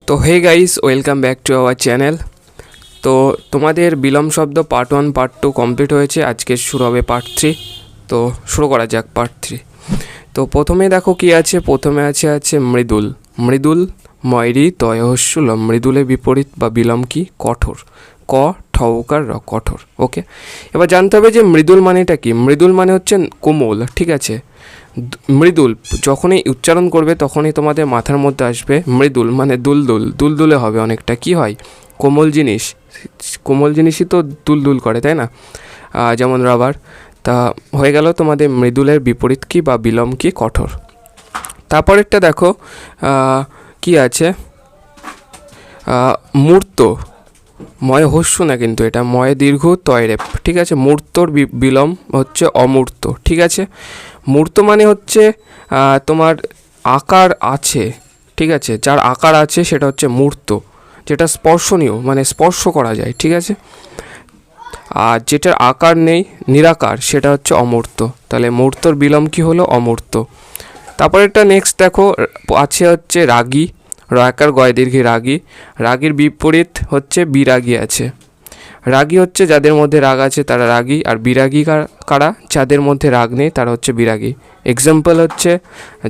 তো hey guys, welcome back to our channel. তো তোমাদের বিলম শব্দ পার্ট 1 পার্ট 2 কমপ্লিট হয়েছে, আজকে শুরু হবে পার্ট 3। তো শুরু করা যাক পার্ট 3। তো প্রথমে দেখো কি আছে, প্রথমে আছে মৃদুল। মৃদুল ময়রি তয়হস্যুল। মৃদুলের বিপরীত বা বিলম কি? কঠোর। ক ঠৌকার র, কঠোর। ওকে, এবার জানতে হবে যে মৃদুল মানেটা কি। মৃদুল মানে হচ্ছে কোমল, ঠিক আছে। মৃদুল যখনই উচ্চারণ করবে তখনই তোমাদের মাথার মধ্যে আসবে মৃদুল মানে দুলদুল, দুলদুলে হবে অনেকটা। কি হয়? কোমল জিনিস, কোমল জিনিসই তো দুলদুল করে, তাই না? যেমন রাবার। তা হয়ে গেল তোমাদের মৃদুলের বিপরীত কি বা বিলম কি? কঠোর। তারপরেরটা দেখো কি আছে, মূর্ত। ময় হস্য না কিন্তু, এটা ময় দীর্ঘ তয়রেপ, ঠিক আছে। মূর্তর বিলম হচ্ছে অমূর্ত, ঠিক আছে। মূর্ত মানে হচ্ছে তোমার আকার আছে, ঠিক আছে। যার আকার আছে সেটা হচ্ছে মূর্ত, যেটা স্পর্শনীয় মানে স্পর্শ করা যায়, ঠিক আছে। আর যেটার আকার নেই, নিরাকার, সেটা হচ্ছে অমূর্ত। তাহলে মূর্তর বিলম কি হলো? অমূর্ত। তারপর একটা নেক্সট দেখো আছে হচ্ছে রাগী। রয়াকার গয় দীর্ঘী রাগী। রাগীর বিপরীত হচ্ছে বিরাগী আছে। রাগী হচ্ছে যাদের মধ্যে রাগ আছে তারা রাগী, আর বিরাগী কারা? যাদের মধ্যে রাগ নেই তারা হচ্ছে বিরাগী। এক্সাম্পল হচ্ছে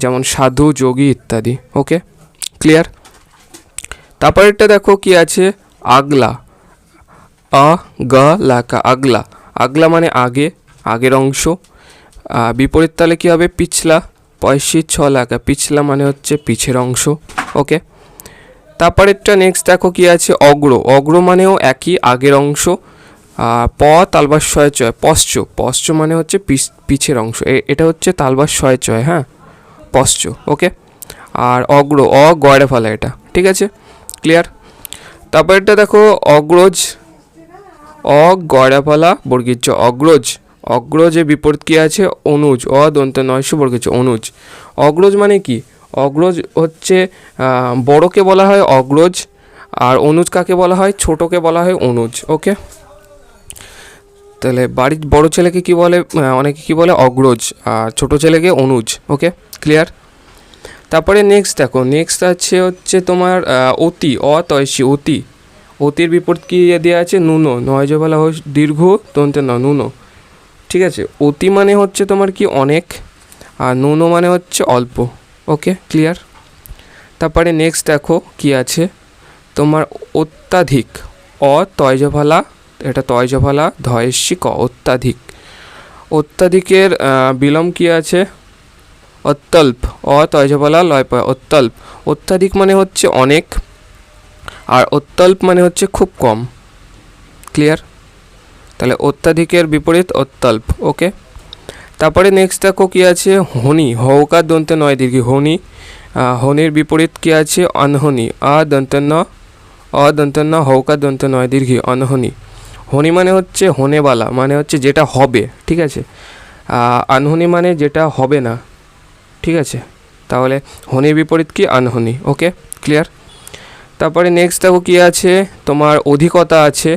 যেমন সাধু, যোগী ইত্যাদি। ওকে, ক্লিয়ার। তারপরেরটা দেখো কি আছে, আগলা। আ গ লাকা, আগলা। আগলা মানে আগে, আগের অংশ। বিপরীত তালে কী হবে? পিছলা। পয়সি ছ লাকা, পিছলা মানে হচ্ছে পিছের অংশ। ওকে, তারপরেরটা নেক্সট দেখো কি আছে, অগ্র। অগ্র মানেও একই, আগের অংশ। প তালবার শয় চয়, পশ্চ। পশ্চ মানে হচ্ছে পিছের অংশ, এটা হচ্ছে তালবার শয় চয়, হ্যাঁ, পশ্চ। ওকে, আর অগ্র, অ গয়রা ফেলা, এটা ঠিক আছে, ক্লিয়ার। তারপরেরটা দেখো অগ্রজ। অ গয়রা ফেলা বর্গীর চ, অগ্রজ। অগ্রজের বিপরীত কী আছে? অনুজ। অ দন্ত নয়শ বর্গীর চ, অনুজ। অগ্রজ মানে কি? অগ্রজ হচ্ছে বড়কে বলা হয় অগ্রজ, আর অনুজ কাকে বলা হয়? ছোটকে বলা হয় অনুজ। ওকে, তাহলে বাড়ির বড় ছেলেকে কি বলে? অনেকে কি বলে? অগ্রজ। আর ছোট ছেলেকে অনুজ। ওকে, ক্লিয়ার। তারপরে নেক্সট দেখো, নেক্সট আছে হচ্ছে তোমার অতি। অতয়সী, অতি। অতির বিপরীত কি দেওয়া আছে? নুনো। নয় বলা হয় দীর্ঘ দন্তে ন, নুনো, ঠিক আছে। অতি মানে হচ্ছে তোমার কি? অনেক, আর নুনো মানে হচ্ছে অল্প। ওকে, ক্লিয়ার। তারপরে নেক্সট দেখো কি আছে তোমার অত্যাধিক। অ তয়জফলা, এটা তয়জফলা ধয়েশী ক, অত্যাধিক। অত্যাধিকের বিলম কি আছে? অত্যল্প। অ তয়জফলা লয় পয়, অত্যল্প। অত্যাধিক মানে হচ্ছে অনেক, আর অত্যল্প মানে হচ্ছে খুব কম। ক্লিয়ার? তাহলে অত্যাধিকের বিপরীত অত্যল্প। ওকে, তারপরে নেক্সট দেখো কি আছে, হনি। হৌকার দন্তে নয় দীর্ঘী, হনি। হনির বিপরীত কি আছে? অনহনি। অদন্তন্য হৌকার দন্ত নয় দীর্ঘী, অনহনি। হনি মানে হচ্ছে হনেবালা, মানে হচ্ছে যেটা হবে, ঠিক আছে। আনহনি মানে যেটা হবে না, ঠিক আছে। তাহলে হনির বিপরীত কি? আনহনি। ওকে, ক্লিয়ার। তারপরে নেক্সট দেখো কি আছে তোমার অধিকতা আছে।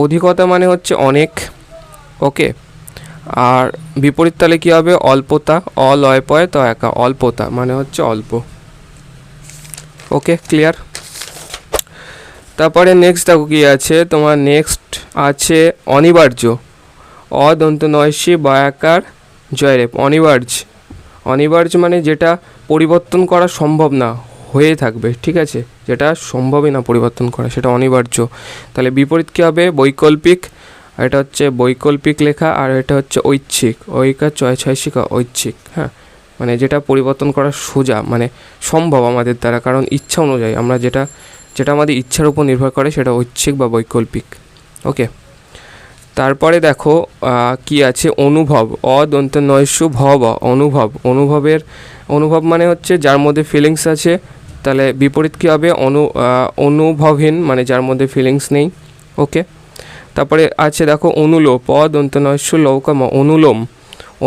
অধিকতা মানে হচ্ছে অনেক। ওকে, আর বিপরীত তালে কী হবে? অল্পতা। অলয় পয় তো একা, অল্পতা মানে হচ্ছে অল্প। ওকে, ক্লিয়ার। তারপরে নেক্সট দেখো কী আছে তোমার, নেক্সট আছে অনিবার্য। অদন্ত নয়সী বয়াকার জয়রেপ, অনিবার্য। অনিবার্য মানে যেটা পরিবর্তন করা সম্ভব না, হয়ে থাকবে, ঠিক আছে। যেটা সম্ভবই না পরিবর্তন করা, সেটা অনিবার্য। তাহলে বিপরীত কী হবে? বৈকল্পিক। এটা হচ্ছে বৈকল্পিক লেখা, আর এটা হচ্ছে ঐচ্ছিক। ঐকার ছয় শিকা, ঐচ্ছিক, হ্যাঁ, মানে যেটা পরিবর্তন করা সোজা, মানে সম্ভব আমাদের দ্বারা, কারণ ইচ্ছা অনুযায়ী আমরা যেটা আমাদের ইচ্ছার উপর নির্ভর করে সেটা ঐচ্ছিক বা বৈকল্পিক। ওকে, তারপরে দেখো কি আছে, অনুভব। অদন্ত নয়স্য ভব, অনুভব। অনুভব মানে হচ্ছে যার মধ্যে ফিলিংস আছে। তাহলে বিপরীত কী হবে? অনুভবহীন মানে যার মধ্যে ফিলিংস নেই। ওকে, তারপরে আছে দেখো অনুলোপ। অদন্ত নয়স্য লৌকম, অনুলোম।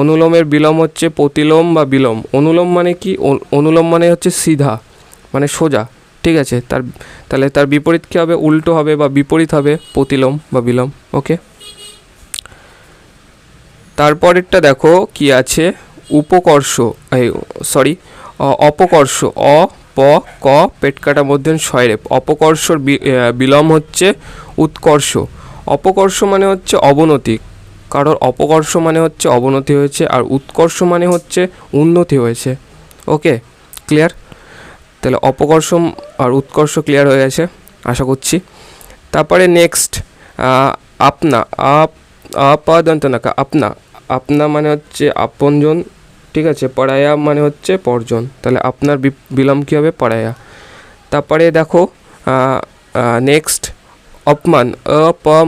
অনুলোমের বিলোম হচ্ছে প্রতিলোম বা বিলোম। অনুলোম মানে কি? অনুলোম মানে হচ্ছে সিধা, মানে সোজা, ঠিক আছে। তাহলে তার বিপরীত কী হবে? উল্টো হবে বা বিপরীত হবে প্রতিলোম বা বিলোম। ওকে, তারপরেরটা দেখো কি আছে, উপকর্ষ, অপকর্ষ। ক পেট কাটা মধ্যে শয়রেপ। অপকর্ষর বিলোম হচ্ছে উৎকর্ষ। অপকর্ষ মানে হচ্ছে অবনতি, কারোর অপকর্ষ মানে হচ্ছে অবনতি হয়েছে, আর উৎকর্ষ মানে হচ্ছে উন্নতি হয়েছে। ওকে, ক্লিয়ার? তাহলে অপকর্ষ আর উৎকর্ষ ক্লিয়ার হয়ে গেছে আশা করছি। তারপরে নেক্সট আপনা, আপাদন্তনাকা আপনা। আপনা মানে হচ্ছে আপনজন, ঠিক আছে। পরায়া মানে হচ্ছে পরজন, তাহলে আপনার বিলোম কী হবে? পরায়া। তারপরে দেখো নেক্সট অপমান,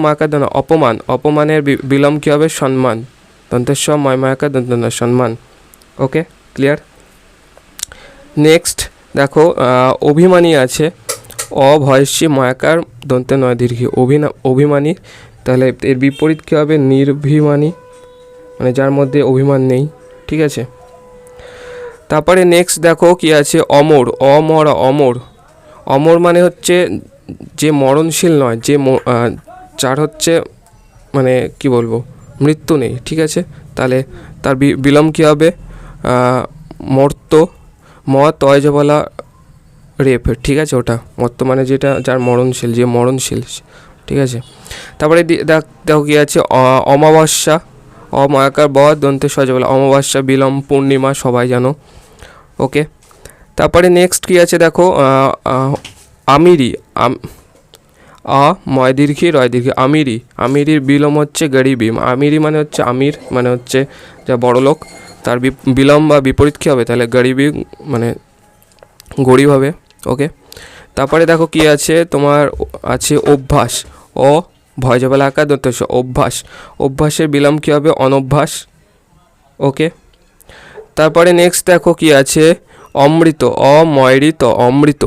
মাকা দন্ত অপমান। অপমানের বিলোম কী হবে? সম্মান, দন্তেস্ব মাকা দন্ত সম্মান। ওকে, ক্লিয়ার? নেক্সট দেখো অভিমানী আছে, অভয়সী ময়াকার দন্তে নয় দীর্ঘী। অভিমানী, তাহলে এর বিপরীত কী হবে? নির্ভিমানী, মানে যার মধ্যে অভিমান নেই, ঠিক আছে। তারপরে নেক্সট দেখো কি আছে? অমর, অমর, অমর। অমর মানে হচ্ছে যে মরণশীল নয়, যে যার হচ্ছে মানে কি বলবো, মৃত্যু নেই, ঠিক আছে। তাহলে তার বিলোম কী হবে? মর্ত, তয় বলা রেপ, ঠিক আছে। ওটা মর্ত মানে যেটা যার মরণশীল, যে মরণশীল, ঠিক আছে। তারপরে দেখো কি আছে? অমাবস্যা, অমায়াকার দন্তে বলা অমাবস্যা, বিলোম পূর্ণিমা, সবাই জানো। ওকে, তারপরে নেক্সট কি আছে দেখো আমিরি, ময় দীর্ঘী রয় দীর্ঘী, আমিরি। আমিরির বিলোম হচ্ছে গরিবি। আমিরি মানে হচ্ছে আমির, মানে হচ্ছে যা বড়লোক, তার বিলোম বা বিপরীত কী হবে? তাহলে গরিবি মানে গরিব হবে। ওকে, তারপরে দেখো কি আছে তোমার? আছে অভ্যাস, ভয় জবলা আকার দন্ত অভ্যাস। অভ্যাসের বিলোম কী হবে? অনভ্যাস। ওকে, তারপরে নেক্সট দেখো কি আছে? অমৃত, অময়ৃত, অমৃত।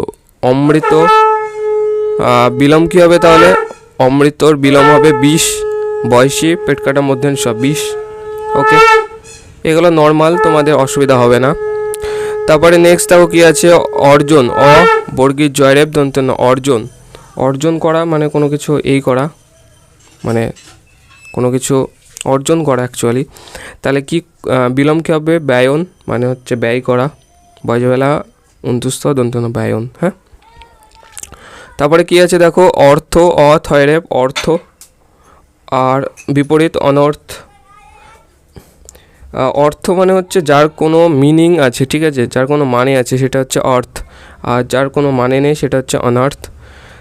অমৃত বিলোম কী হবে তাহলে? অমৃতর বিলোম হবে বিষ, বয়সী পেট কাটা মধ্যাহ্ন সব বিষ। ওকে, এগুলো নর্মাল, তোমাদের অসুবিধা হবে না। তারপরে নেক্সট দেখো কি আছে? অর্জন, বর্গীর জয়রেব দন্ত অর্জন। অর্জন করা মানে কোনো কিছু এই করা, মানে কোনো কিছু অর্জন করা অ্যাকচুয়ালি। তাহলে কি বিলোম কী হবে? ব্যয়ন, মানে হচ্ছে ব্যয় করা, বয়জবেলা অন্তুস্থ দন্ত ব্যয়ন। হ্যাঁ, তারপরে কি আছে দেখো? অর্থ, থয়রেব অর্থ, আর বিপরীত অনর্থ। অর্থ মানে হচ্ছে যার কোনো মিনিং আছে, ঠিক আছে, যার কোনো মানে আছে, সেটা হচ্ছে অর্থ, আর যার কোনো মানে নেই সেটা হচ্ছে অনর্থ।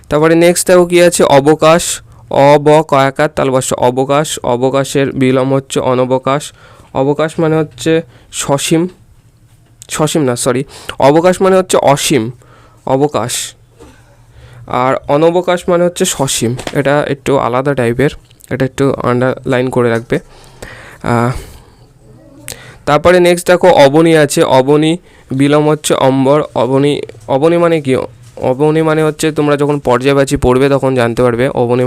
তারপরে নেক্সট দেখো কি আছে? অবকাশ, কয়াকার তালবাস অবকাশ। অবকাশের বিলোম হচ্ছে অনবকাশ। অবকাশ মানে হচ্ছে সসীম, অবকাশ মানে হচ্ছে অসীম, অবকাশ। আর অনবকাশ মানে হচ্ছে সসীম। এটা একটু আলাদা টাইপের, এটা একটু আন্ডারলাইন করে রাখবে। তারপরে নেক্সট দেখো অবনী আছে, অবনী বিলোম হচ্ছে অম্বর। অবনী মানে কি? অবনী মানে হচ্ছে তোমরা যখন পর্যায়বাচী পড়বে তখন জানতে পারবে। অবনী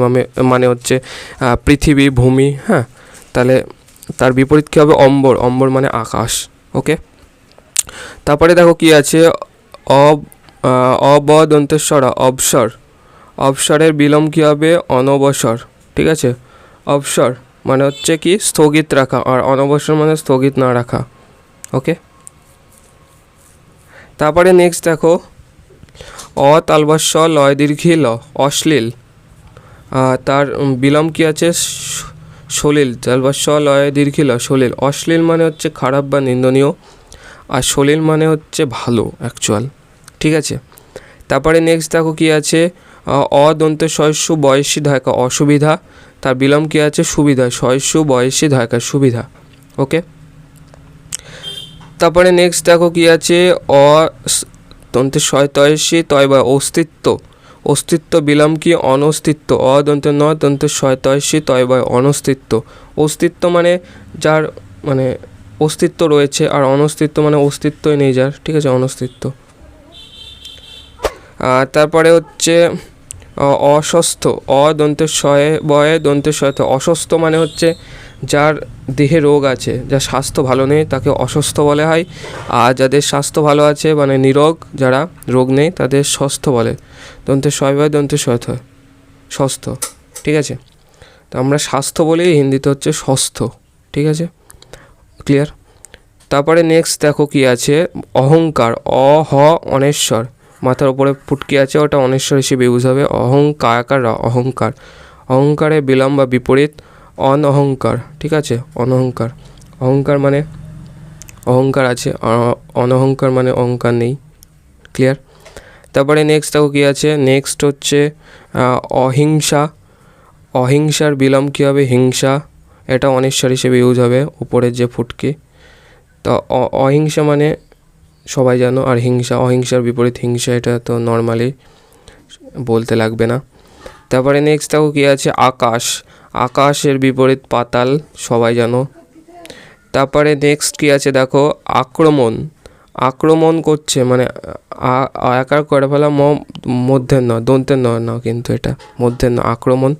মানে হচ্ছে পৃথিবী, ভূমি। হ্যাঁ, তাহলে তার বিপরীত কী হবে? অম্বর, অম্বর মানে আকাশ। ওকে, তারপরে দেখো কি আছে? অবদন্তেশ্বর, অবসর। অবসরের বিলোম কী হবে? অনবসর, ঠিক আছে। অবসর মানে হচ্ছে কি? স্থগিত রাখা, আর অনবসর মানে স্থগিত না রাখা। ওকে, তারপরে নেক্সট দেখো তালবাস্য লয় দীর্ঘী ল, অশ্লীল। তার বিলোম কি আছে? সলিল, তালবাস্য লয় দীর্ঘী ল, সলিল। অশ্লীল মানে হচ্ছে খারাপ বা নিন্দনীয়, আর সলিল মানে হচ্ছে ভালো অ্যাকচুয়াল, ঠিক আছে। তারপরে নেক্সট দেখো কি আছে? অদন্ত শস্য বয়সী ধায়কা, অসুবিধা। তার বিলোম কি আছে? সুবিধা, শস্য বয়সী ধায়কা, সুবিধা। ওকে, তারপরে নেক্সট দেখো কি আছে? দন্তে শয়তয়সী তয় বা অস্তিত্ব। অস্তিত্ব বিলোম কি? অনস্তিত্ব। অদন্তে ন দন্তে শয়তয়সী তয় বা অনস্তিত্ব। অস্তিত্ব মানে যার মানে অস্তিত্ব রয়েছে, আর অনস্তিত্ব মানে অস্তিত্বই নেই যার, ঠিক আছে, অনস্তিত্ব। তারপরে হচ্ছে অসুস্থ, অদন্তে শয়ে বয়ে দন্তে শয়ত। অসুস্থ মানে হচ্ছে যার দেহে রোগ আছে, যার স্বাস্থ্য ভালো নেই তাকে অসুস্থ বলা হয়। আর যাদের স্বাস্থ্য ভালো আছে মানে নিরোগ, যারা রোগ নেই তাদের স্বাস্থ বলে। দন্তে শয় বয় দন্তে শয়ত, স্বাস্থ, ঠিক আছে। তো আমরা স্বাস্থ্য বলি, হিন্দিতে হচ্ছে স্বাস্থ্য, ঠিক আছে, ক্লিয়ার। তারপরে নেক্সট দেখো কি আছে? অহংকার, অনেশ্বর। মাথার ওপরে ফুটকি আছে, ওটা অনেশ্বর হিসেবে ইউজ হবে। অহংকার, অহংকার, অহংকারে বিলম্ব বা বিপরীত অনহংকার, ঠিক আছে, অনহংকার। অহংকার মানে অহংকার আছে, অনহংকার মানে অহংকার নেই। ক্লিয়ার? তারপরে নেক্সট দেখো কী আছে, নেক্সট হচ্ছে অহিংসা। অহিংসার বিলম্ব কী হবে? হিংসা, এটা অনেশ্বর হিসেবে ইউজ হবে, উপরের যে ফুটকি। তো অহিংসা মানে সবাই জানো, আর হিংসা, অহিংসার বিপরীত হিংসা, এটা তো নর্মালি বলতে লাগবে না। তারপরে নেক্সট দেখো কী আছে, আকাশ। আকাশের বিপরীত পাতাল, সবাই জানো। তারপরে নেক্সট কী আছে দেখো, আক্রমণ। আক্রমণ করছে মানে আকার করে ফেলা, মধ্যের ন, দন্তের ন কিন্তু এটা মধ্যের ন, আক্রমণ।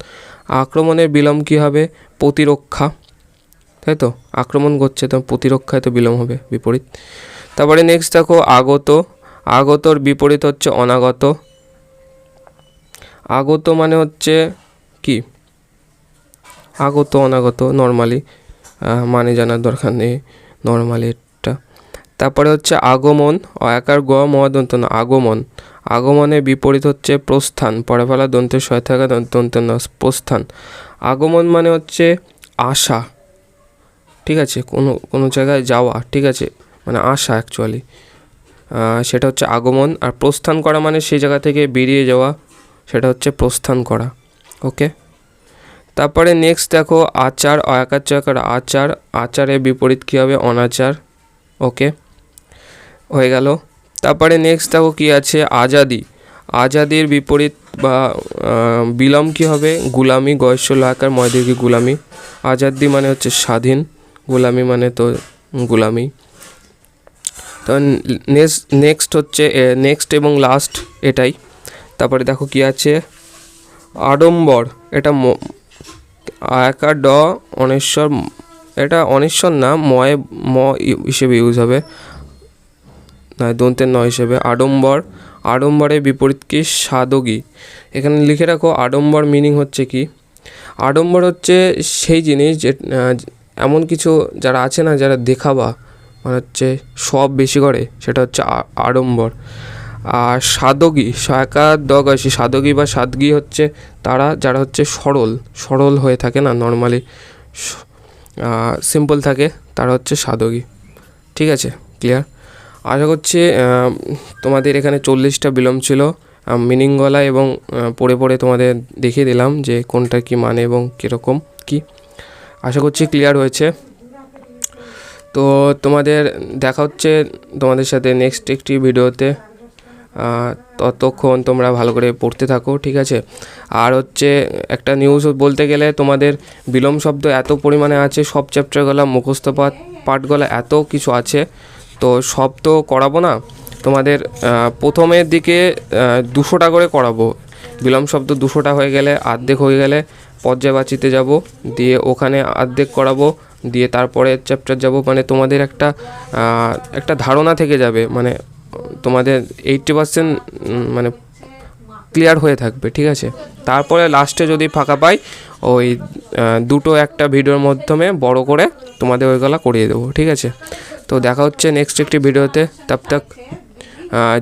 আক্রমণের বিলম্ব কী হবে? প্রতিরক্ষা, তাই তো, আক্রমণ করছে তো প্রতিরক্ষায় তো বিলম্ব হবে, বিপরীত। তারপরে নেক্সট দেখো আগত। আগতর বিপরীত হচ্ছে অনাগত। আগত মানে হচ্ছে কি? আগত অনাগত নর্মালি মানে জানার দরকার নেই, নর্মালি এটা। তারপরে হচ্ছে আগমন, অয়াকার গ মদন্ত না, আগমন। আগমনের বিপরীত হচ্ছে প্রস্থান, পরে ফেলা দন্তের শয় থাকা দন্তের ন, প্রস্থান। আগমন মানে হচ্ছে আসা, ঠিক আছে, কোনো জায়গায় যাওয়া, ঠিক আছে, মানে আসা অ্যাকচুয়ালি, সেটা হচ্ছে আগমন। আর প্রস্থান করা মানে সেই জায়গা থেকে বেরিয়ে যাওয়া, সেটা হচ্ছে প্রস্থান করা। ওকে। তারপরে নেক্সট দেখো আচার, অয়াকার চয়াকার আচার। আচারের বিপরীত কী হবে? অনাচার। ওকে, হয়ে গেল। তারপরে নেক্সট দেখো কী আছে, আজাদি। আজাদির বিপরীত বা বিলম্ব কী হবে? গুলামি, গয়েশ্বর লয়াকার ময়দীর্ঘী গুলামি। আজাদি মানে হচ্ছে স্বাধীন, গুলামি মানে তো গুলামি। তো নেক্সট হচ্ছে নেক্সট এবং লাস্ট এটাই। তারপরে দেখো কী আছে, আড়ম্বর। এটা আয়াকার ড অনেশ্বর, এটা অনেশ্বর না, ম হিসেবে ইউজ হবে, না দন্তের ন হিসেবে। আড়ম্বর। আড়ম্বরের বিপরীত কি? সাদগী। এখানে লিখে রাখো আড়ম্বর মিনিং হচ্ছে কি? আড়ম্বর হচ্ছে সেই জিনিস যে এমন কিছু যারা আছে না, যারা দেখাবা মানে হচ্ছে সব বেশি করে, সেটা হচ্ছে আড়ম্বর। আর সাদগী, সয়াকার দগী, সাদগী বা সাদগী হচ্ছে তারা যারা হচ্ছে সরল হয়ে থাকে না, নর্মালি সিম্পল থাকে, তারা হচ্ছে সাদগী। ঠিক আছে, ক্লিয়ার? আশা করছি তোমাদের এখানে 40টা বিলম্ব ছিল মিনিংওয়ালা, এবং পড়ে তোমাদের দেখিয়ে দিলাম যে কোনটা কি মানে এবং কীরকম কি। আশা করছি ক্লিয়ার হয়েছে। তো তোমাদের দেখা হচ্ছে তোমাদের সাথে নেক্সট একটি ভিডিওতে। ততক্ষণ তোমরা ভালো করে পড়তে থাকো, ঠিক আছে? আর হচ্ছে একটা নিউজ বলতে গেলে, তোমাদের বিলম্ব শব্দ এত পরিমাণে আছে, সব চ্যাপ্টারগুলো মুখস্থ পাঠগুলো এত কিছু আছে, তো সব তো করাবো না। তোমাদের প্রথমের দিকে 200টা করে করাবো। বিলম্ব শব্দ 200টা হয়ে গেলে, অর্ধেক হয়ে গেলে পর্যায়বাচিতে যাব, দিয়ে ওখানে অর্ধেক করাবো, দিয়ে তারপরে চ্যাপ্টার যাব। মানে তোমাদের একটা ধারণা থেকে যাবে, মানে তোমাদের 80% মানে ক্লিয়ার হয়ে থাকবে, ঠিক আছে? তারপরে লাস্টে যদি ফাঁকা পাই, ওই দুটো একটা ভিডিওর মাধ্যমে বড় করে তোমাদের ওইগুলো করিয়ে দেবো, ঠিক আছে? তো দেখা হচ্ছে নেক্সট একটি ভিডিওতে। তব তক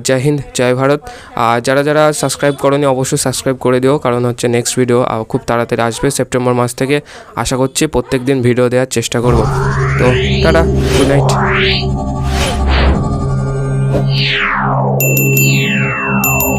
জয় হিন্দ, জয় ভারত। আর যারা সাবস্ক্রাইব করোনি অবশ্যই সাবস্ক্রাইব করে দিও, কারণ হচ্ছে নেক্সট ভিডিও খুব তাড়াতাড়ি আসবে, সেপ্টেম্বর মাস থেকে। আশা করছি প্রত্যেক দিন ভিডিও দেওয়ার চেষ্টা করব। তো টাটা, গুড নাইট।